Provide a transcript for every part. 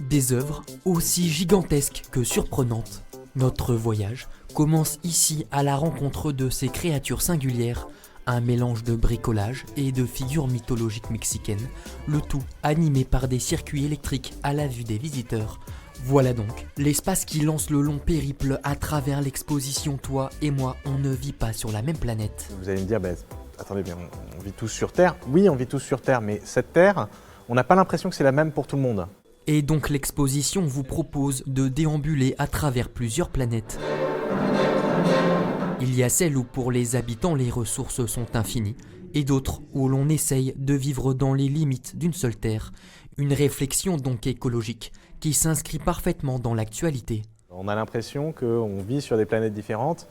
Des œuvres aussi gigantesques que surprenantes. Notre voyage commence ici à la rencontre de ces créatures singulières, un mélange de bricolage et de figures mythologiques mexicaines, le tout animé par des circuits électriques à la vue des visiteurs. Voilà donc l'espace qui lance le long périple à travers l'exposition. Toi et moi, on ne vit pas sur la même planète. Vous allez me dire, attendez bien, on vit tous sur Terre. Oui, on vit tous sur Terre, mais cette Terre, on n'a pas l'impression que c'est la même pour tout le monde. Et donc l'exposition vous propose de déambuler à travers plusieurs planètes. Il y a celles où pour les habitants les ressources sont infinies, et d'autres où l'on essaye de vivre dans les limites d'une seule Terre. Une réflexion donc écologique qui s'inscrit parfaitement dans l'actualité. On a l'impression qu'on vit sur des planètes différentes,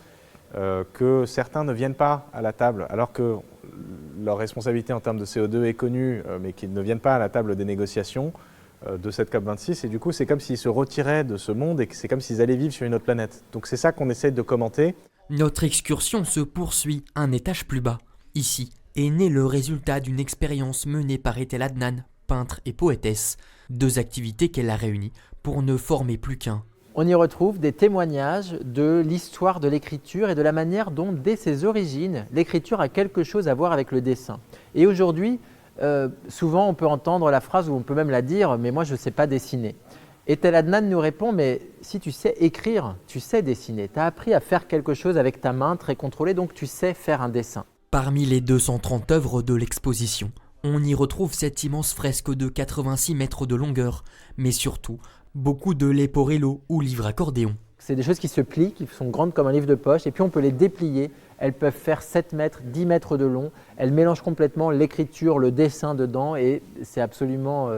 que certains ne viennent pas à la table, alors que leur responsabilité en termes de CO2 est connue, mais qu'ils ne viennent pas à la table des négociations de cette COP26. Et du coup, c'est comme s'ils se retiraient de ce monde et que c'est comme s'ils allaient vivre sur une autre planète. Donc c'est ça qu'on essaye de commenter. Notre excursion se poursuit un étage plus bas. Ici est né le résultat d'une expérience menée par Ethel Adnan, peintre et poétesse. Deux activités qu'elle a réunies pour ne former plus qu'un. On y retrouve des témoignages de l'histoire de l'écriture et de la manière dont, dès ses origines, l'écriture a quelque chose à voir avec le dessin. Et aujourd'hui, souvent on peut entendre la phrase, ou on peut même la dire, mais moi je ne sais pas dessiner. Ethel Adnan nous répond, mais si tu sais écrire, tu sais dessiner. Tu as appris à faire quelque chose avec ta main très contrôlée, donc tu sais faire un dessin. Parmi les 230 œuvres de l'exposition, on y retrouve cette immense fresque de 86 mètres de longueur, mais surtout beaucoup de leporello ou livres accordéons. C'est des choses qui se plient, qui sont grandes comme un livre de poche, et puis on peut les déplier. Elles peuvent faire 7 mètres, 10 mètres de long. Elles mélangent complètement l'écriture, le dessin dedans, et c'est absolument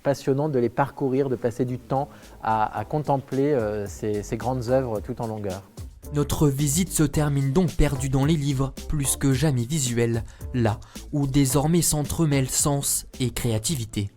passionnant de les parcourir, de passer du temps à contempler ces grandes œuvres tout en longueur. Notre visite se termine donc perdue dans les livres, plus que jamais visuels, là où désormais s'entremêlent sens et créativité.